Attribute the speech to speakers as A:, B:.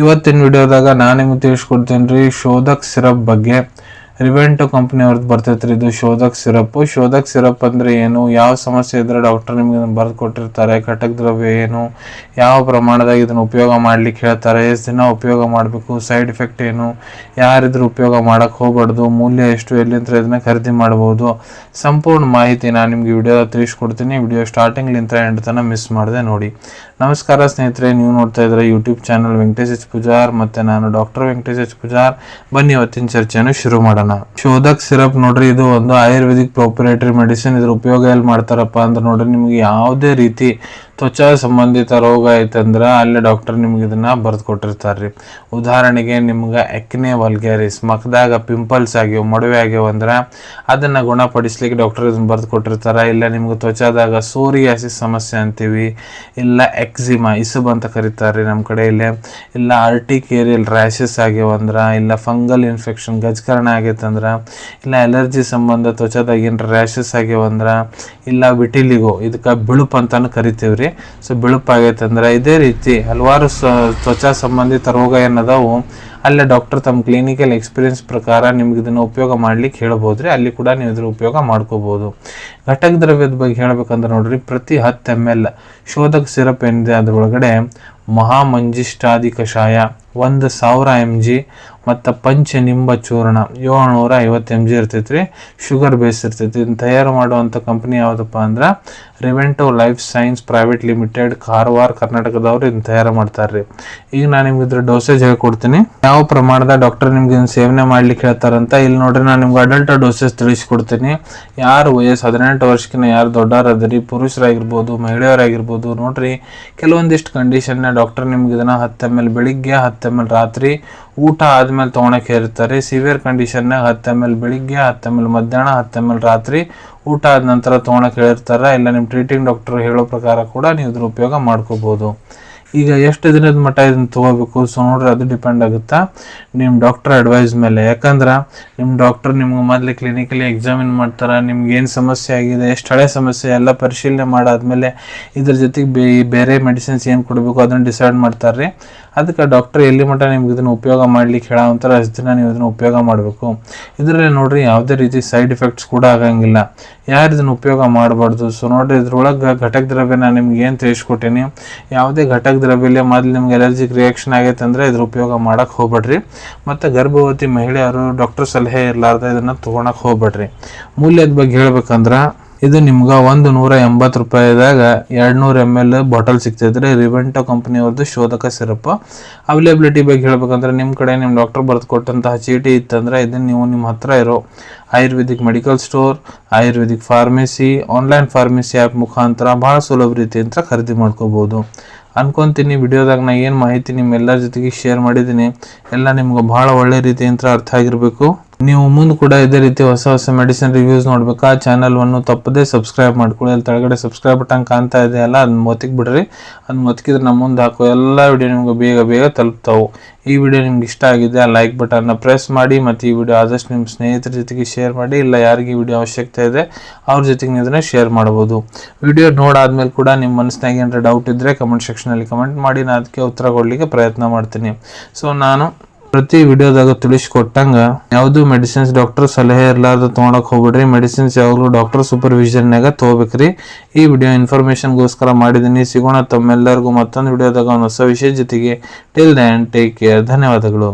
A: ಇವತ್ತಿನ ವಿಡಿಯೋದಾಗ ನಾನು ನಿಮಗೆ ತಿಳಿಸ್ಕೊಡ್ತೀನಿ ರೀ ಶೋಧಕ್ ಸಿರಪ್ ಬಗ್ಗೆ. ರಿವೆಂಟೋ ಕಂಪ್ನಿ ಅವ್ರದ್ದು ಬರ್ತೈತ್ರಿ ಇದು ಶೋಧಕ್ ಸಿರಪ್. ಶೋಧಕ್ ಸಿರಪ್ ಅಂದ್ರೆ ಏನು, ಯಾವ ಸಮಸ್ಯೆ ಇದ್ರೆ ಡಾಕ್ಟರ್ ನಿಮ್ಗೆ ಬರೆದು ಕೊಟ್ಟಿರ್ತಾರೆ, ಘಟಕ ದ್ರವ್ಯ ಏನು, ಯಾವ ಪ್ರಮಾಣದಾಗ ಇದನ್ನು ಉಪಯೋಗ ಮಾಡ್ಲಿಕ್ಕೆ ಹೇಳ್ತಾರೆ, ಎಷ್ಟು ದಿನ ಉಪಯೋಗ ಮಾಡಬೇಕು, ಸೈಡ್ ಎಫೆಕ್ಟ್ ಏನು, ಯಾರಿದ್ರು ಉಪಯೋಗ ಮಾಡಕ್ಕೆ ಹೋಗ್ಬಾರ್ದು, ಮೂಲ್ಯ ಎಷ್ಟು, ಎಲ್ಲಿಂದ ಇದನ್ನ ಖರೀದಿ ಮಾಡ್ಬೋದು, ಸಂಪೂರ್ಣ ಮಾಹಿತಿ ನಾನು ನಿಮ್ಗೆ ವಿಡಿಯೋದ ತಿಳಿಸ್ಕೊಡ್ತೀನಿ. ವಿಡಿಯೋ ಸ್ಟಾರ್ಟಿಂಗ್ಲಿಂದ ಎಂಡ್ ತನಕ ಮಿಸ್ ಮಾಡದೆ ನೋಡಿ. ನಮಸ್ಕಾರ ಸ್ನೇಹಿತರೆ, ನೀವು ನೋಡ್ತಾ ಇದ್ರೆ YouTube channel Venkatesh H Poojar, ಮತ್ತೆ ನಾನು ಡಾಕ್ಟರ್ ವೆಂಕಟೇಶ್ ಎಚ್ ಪೂಜಾರ್. ಬನ್ನಿ ಇವತ್ತಿನ ಚರ್ಚೆಯನ್ನು ಶುರು ಮಾಡೋಣ. ಶೋಧಕ್ ಸಿರಪ್ ನೋಡ್ರಿ, ಇದು ಒಂದು ಆಯುರ್ವೇದಿಕ್ ಪ್ರೊಪ್ರೈಟರಿ ಮೆಡಿಸಿನ್. ಇದ್ರ ಉಪಯೋಗ ಎಲ್ಲಿ ಮಾಡ್ತಾರಪ್ಪ ಅಂದ್ರೆ ನೋಡ್ರಿ, ನಿಮ್ಗೆ ಯಾವುದೇ ರೀತಿ ತ್ವಚಾ ಸಂಬಂಧಿತ ರೋಗ ಐತಂದ್ರ ಅಲ್ಲಿ ಡಾಕ್ಟರ್ ನಿಮ್ಗೆ ಇದನ್ನ ಬರ್ದು ಕೊಟ್ಟಿರ್ತಾರ್ರಿ. ಉದಾಹರಣೆಗೆ ನಿಮ್ಗೆ ಎಕ್ನೆ ವಲ್ಗ್ಯಾರಿಸ್, ಮಖದಾಗ ಪಿಂಪಲ್ಸ್ ಆಗ್ಯಾವ, ಮೊಡವೆ ಆಗ್ಯಾವ ಅಂದ್ರೆ ಅದನ್ನ ಗುಣಪಡಿಸ್ಲಿಕ್ಕೆ ಡಾಕ್ಟರ್ ಇದನ್ನ ಬರ್ದು ಕೊಟ್ಟಿರ್ತಾರ. ಇಲ್ಲ ನಿಮ್ಗೆ ತ್ವಚಾದಾಗ ಸೋರಿಯಾಸಿಸ್ ಸಮಸ್ಯೆ ಅಂತೀವಿ, ಇಲ್ಲ ಎಕ್ಸಿಮಾ ಇಸಬ್ ಅಂತ ಕರೀತಾರ್ರಿ ನಮ್ಮ ಕಡೆ ಇಲ್ಲೇ, ಇಲ್ಲ ಆರ್ಟಿಕೇರಿಯಲ್ ರ್ಯಾಷಸ್ ಆಗ್ಯಾವ ಅಂದ್ರ, ಇಲ್ಲ ಫಂಗಲ್ ಇನ್ಫೆಕ್ಷನ್ ಗಜ್ಕರಣ ಆಗೈತಂದ್ರ, ಇಲ್ಲ ಅಲರ್ಜಿ ಸಂಬಂಧ ತ್ವಚಾದಾಗ ಏನ್ರ ರ್ಯಾಷಸ್ ಆಗ್ಯಾವಂದ್ರ, ಇಲ್ಲ ವಿಟಿಲಿಗೋ ಇದಕ್ಕೆ ಬಿಳುಪ್ ಅಂತಾನು ಕರಿತೀವ್ರಿ. ಸೊ ಬಿಳುಪ್ ಆಗೈತೆ ಅಂದ್ರೆ ಇದೇ ರೀತಿ ಹಲವಾರು ತ್ವಚಾ ಸಂಬಂಧಿತ ರೋಗ ಏನದಾವು ಅಲ್ಲೇ ಡಾಕ್ಟರ್ ತಮ್ಮ ಕ್ಲಿನಿಕಲ್ ಎಕ್ಸ್ಪೀರಿಯನ್ಸ್ ಪ್ರಕಾರ ನಿಮ್ಗೆ ಇದನ್ನು ಉಪಯೋಗ ಮಾಡ್ಲಿಕ್ಕೆ ಹೇಳ್ಬೋದ್ರಿ. ಅಲ್ಲಿ ಕೂಡ ನೀವು ಇದ್ರ ಉಪಯೋಗ ಮಾಡ್ಕೋಬಹುದು. ಘಟಕ ದ್ರವ್ಯದ ಬಗ್ಗೆ ಹೇಳ್ಬೇಕಂದ್ರೆ ನೋಡ್ರಿ, ಪ್ರತಿ 10 ml ಶೋಧಕ ಸಿರಪ್ ಏನಿದೆ ಅದ್ರೊಳಗಡೆ ಮಹಾಮಂಜಿಷ್ಟಾದಿ ಕಷಾಯ 1000 mg ಮತ್ತು ಪಂಚನಿಂಬ ಚೂರ್ಣ 750 mg ಇರ್ತೈತ್ರಿ. ಶುಗರ್ ಬೇಸ್ ಇರ್ತೈತಿ. ಇದನ್ನ ತಯಾರು ಮಾಡುವಂಥ ಕಂಪನಿ ಯಾವುದಪ್ಪ ಅಂದ್ರೆ Revento life science private limited, Karwar, ಕರ್ನಾಟಕದವ್ರು ಇದನ್ನ ತಯಾರು ಮಾಡ್ತಾರ್ರಿ. ಈಗ ನಾನು ನಿಮ್ಗೆ ಇದ್ರ ಡೋಸೇಜ್ ಹೇಳ್ಕೊಡ್ತೀನಿ, ಯಾವ ಪ್ರಮಾಣದ ಡಾಕ್ಟರ್ ನಿಮ್ಗೆ ಇದನ್ನ ಸೇವನೆ ಮಾಡ್ಲಿಕ್ಕೆ ಹೇಳ್ತಾರಂತ. ಇಲ್ಲಿ ನೋಡ್ರಿ, ನಾನು ನಿಮ್ಗೆ ಅಡಲ್ಟ್ ಡೋಸೇಜ್ ತಿಳಿಸ್ಕೊಡ್ತೀನಿ. ಯಾರು ವಯಸ್ಸು 18 ವರ್ಷಕ್ಕಿಂತ ಯಾರು ದೊಡ್ಡವರದರಿ, ಪುರುಷರಾಗಿರ್ಬೋದು, ಮಹಿಳೆಯರಾಗಿರ್ಬೋದು. ನೋಡ್ರಿ, ಕೆಲವೊಂದಿಷ್ಟು ಕಂಡೀಷನ್ ಡಾಕ್ಟರ್ ನಿಮ್ಗೆ ಇದನ್ನ 10 ml ಬೆಳಿಗ್ಗೆ, 10 ml ರಾತ್ರಿ ಊಟ ಆದ್ಮೇಲೆ ತೊಗೊಳಕ್ಕೆ ಇರ್ತಾರೆ. ಸಿವಿಯರ್ ಕಂಡೀಷನ್ನಾಗ 10 ml ಬೆಳಿಗ್ಗೆ, 10 ml ಮಧ್ಯಾಹ್ನ, 10 ml ರಾತ್ರಿ ಊಟ ಆದ ನಂತರ ತೊಗೊಳಕ್ಕೆ ಹೇಳಿರ್ತಾರೆ. ಇಲ್ಲ ನಿಮ್ಮ ಟ್ರೀಟಿಂಗ್ ಡಾಕ್ಟರ್ ಹೇಳೋ ಪ್ರಕಾರ ಕೂಡ ನೀವು ಇದ್ರ ಉಪಯೋಗ ಮಾಡ್ಕೋಬಹುದು. ಈಗ ಎಷ್ಟು ದಿನದ ಮಟ್ಟ ಇದನ್ನ ತಗೋಬೇಕು, ಸೊ ನೋಡ್ರಿ ಅದು ಡಿಪೆಂಡ್ ಆಗುತ್ತಾ ನಿಮ್ಮ ಡಾಕ್ಟರ್ ಅಡ್ವೈಸ್ ಮೇಲೆ. ಯಾಕಂದ್ರೆ ನಿಮ್ಮ ಡಾಕ್ಟರ್ ನಿಮ್ಗೆ ಮೊದಲು ಕ್ಲಿನಿಕಲಿ ಎಕ್ಸಾಮಿನ್ ಮಾಡ್ತಾರೆ, ನಿಮ್ಗೆ ಏನು ಸಮಸ್ಯೆ ಆಗಿದೆ, ಎಷ್ಟು ಹಳೆ ಸಮಸ್ಯೆ ಎಲ್ಲ ಪರಿಶೀಲನೆ ಮಾಡಾದ್ಮೇಲೆ ಇದ್ರ ಜೊತೆಗೆ ಬೇರೆ ಮೆಡಿಸಿನ್ಸ್ ಏನು ಕೊಡಬೇಕು ಅದನ್ನು ಡಿಸೈಡ್ ಮಾಡ್ತಾರೆ. ಅದಕ್ಕೆ ಡಾಕ್ಟರ್ ಎಲ್ಲಿ ಮಟ್ಟ ನಿಮ್ಗೆ ಇದನ್ನು ಉಪಯೋಗ ಮಾಡ್ಲಿಕ್ಕೆ ಹೇಳೋಂತಾರೆ ಅಷ್ಟು ದಿನ ನೀವು ಇದನ್ನು ಉಪಯೋಗ ಮಾಡಬೇಕು. ಇದರಲ್ಲಿ ನೋಡ್ರಿ ಯಾವುದೇ ರೀತಿ ಸೈಡ್ ಎಫೆಕ್ಟ್ಸ್ ಕೂಡ ಆಗಂಗಿಲ್ಲ. ಯಾರು ಇದನ್ನು ಉಪಯೋಗ ಮಾಡಬಾರ್ದು. ಸೊ ನೋಡ್ರಿ, ಇದ್ರೊಳಗೆ ಘಟಕ ದ್ರವ್ಯ ನಾನು ನಿಮ್ಗೆ ಏನು ತಿಳಿಸ್ಕೊಟ್ಟೀನಿ, ಯಾವುದೇ ಘಟಕ ದ್ರವ್ಯಲ್ಲಿ ಮೊದಲು ನಿಮ್ಗೆ ಅಲರ್ಜಿಕ್ ರಿಯಾಕ್ಷನ್ ಆಗೈತೆ ಅಂದರೆ ಇದ್ರ ಉಪಯೋಗ ಮಾಡಕ್ಕೆ ಹೋಗ್ಬೇಡ್ರಿ. ಮತ್ತು ಗರ್ಭವತಿ ಮಹಿಳೆಯರು ಡಾಕ್ಟರ್ ಸಲಹೆ ಇರಲಾರ್ದ ಇದನ್ನು ತೊಗೊಳಕ್ಕೆ ಹೋಗ್ಬೇಡ್ರಿ. ಮೂಲ್ಯದ ಬಗ್ಗೆ ಹೇಳ್ಬೇಕಂದ್ರೆ ಇದು ನಿಮ್ಗೆ 180 ರೂಪಾಯಿದಾಗ 200 ml ಬಾಟಲ್ ಸಿಗ್ತೈತ್ರಿ. ರಿವೆಂಟೋ ಕಂಪನಿ ಅವ್ರದ್ದು ಶೋಧಕ ಸಿರಪ್. ಅವೈಲೇಬಿಲಿಟಿ ಬಗ್ಗೆ ಹೇಳ್ಬೇಕಂದ್ರೆ ನಿಮ್ಮ ಕಡೆ ನಿಮ್ಮ ಡಾಕ್ಟರ್ ಬರ್ದು ಕೊಟ್ಟಂತಹ ಚೀಟಿ ಇತ್ತಂದ್ರೆ ಇದನ್ನ ನೀವು ನಿಮ್ಮ ಹತ್ರ ಇರೋ Ayurvedic medical store, Ayurvedic pharmacy, online pharmacy app ಮುಖಾಂತರ ಭಾಳ ಸುಲಭ ರೀತಿಯಿಂದ ಖರೀದಿ ಮಾಡ್ಕೋಬಹುದು ಅನ್ಕೊಂತೀನಿ. ವಿಡಿಯೋದಾಗ ನಾ ಏನು ಮಾಹಿತಿ ನಿಮ್ಮೆಲ್ಲರ ಜೊತೆಗೆ ಶೇರ್ ಮಾಡಿದ್ದೀನಿ ಎಲ್ಲ ನಿಮ್ಗೆ ಭಾಳ ಒಳ್ಳೆ ರೀತಿಯಿಂದ ಅರ್ಥ ಆಗಿರಬೇಕು. ನೀವು ಮುಂದೆ ಕೂಡ ಇದೇ ರೀತಿ ಹೊಸ ಹೊಸ ಮೆಡಿಸಿನ್ ರಿವ್ಯೂಸ್ ನೋಡ್ಬೇಕಾ ಚಾನಲ್ವನ್ನು ತಪ್ಪದೇ ಸಬ್ಸ್ಕ್ರೈಬ್ ಮಾಡ್ಕೊಳ್ಳಿ. ಅಲ್ಲಿ ಕೆಳಗಡೆ ಸಬ್ಸ್ಕ್ರೈಬ್ ಬಟನ್ ಕಾಣ್ತಾ ಇದೆ ಅಲ್ಲ, ಅದನ್ನ ಮೊತ್ತಿಗೆ ಬಿಡ್ರಿ. ಅದನ್ನ ಮೊತ್ತಿದ್ರೆ ನಮ್ಮ ಮುಂದೆ ಹಾಕೋ ಎಲ್ಲ ವಿಡಿಯೋ ನಿಮ್ಗೆ ಬೇಗ ಬೇಗ ತಲುಪ್ತಾವೆ. ಈ ವಿಡಿಯೋ ನಿಮ್ಗೆ ಇಷ್ಟ ಆಗಿದೆ ಆ ಲೈಕ್ ಬಟನ್ನ ಪ್ರೆಸ್ ಮಾಡಿ, ಮತ್ತು ಈ ವಿಡಿಯೋ ಆದಷ್ಟು ನಿಮ್ಮ ಸ್ನೇಹಿತರ ಜೊತೆಗೆ ಶೇರ್ ಮಾಡಿ. ಇಲ್ಲ ಯಾರಿಗೆ ಈ ವಿಡಿಯೋ ಅವಶ್ಯಕತೆ ಇದೆ ಅವ್ರ ಜೊತೆಗೆ ನೀವು ಇದನ್ನ ಶೇರ್ ಮಾಡ್ಬೋದು. ವಿಡಿಯೋ ನೋಡಾದ್ಮೇಲೆ ಕೂಡ ನಿಮ್ಮ ಮನಸ್ಸಿನಾಗ ಏನಾರ ಡೌಟ್ ಇದ್ದರೆ ಕಮೆಂಟ್ ಸೆಕ್ಷನಲ್ಲಿ ಕಮೆಂಟ್ ಮಾಡಿ, ನಾನು ಅದಕ್ಕೆ ಉತ್ತರ ಕೊಡಲಿಕ್ಕೆ ಪ್ರಯತ್ನ ಮಾಡ್ತೀನಿ. ಸೊ ನಾನು ಪ್ರತಿ ವಿಡಿಯೋದಾಗ ತಿಳಿಸ್ಕೊಟ್ಟಂಗ ಯಾವುದು ಮೆಡಿಸಿನ್ಸ್ ಡಾಕ್ಟರ್ ಸಲಹೆ ಇರಲಾರ್ದ ತೊಗೊಳಕ್ ಹೋಗ್ಬಿಡ್ರಿ. ಮೆಡಿಸಿನ್ಸ್ ಯಾವಾಗಲೂ ಡಾಕ್ಟರ್ ಸೂಪರ್ವಿಷನ್ನಾಗ ತೊಗೋಬೇಕ್ರಿ. ಈ ವಿಡಿಯೋ ಇನ್ಫಾರ್ಮೇಶನ್ಗೋಸ್ಕರ ಮಾಡಿದ್ದೀನಿ. ಸಿಗೋಣ ತಮ್ಮೆಲ್ಲರಿಗೂ ಮತ್ತೊಂದು ವಿಡಿಯೋದಾಗ ಒಂದು ಹೊಸ ವಿಷಯ ಜೊತೆಗೆ. Till then take care. ಧನ್ಯವಾದಗಳು.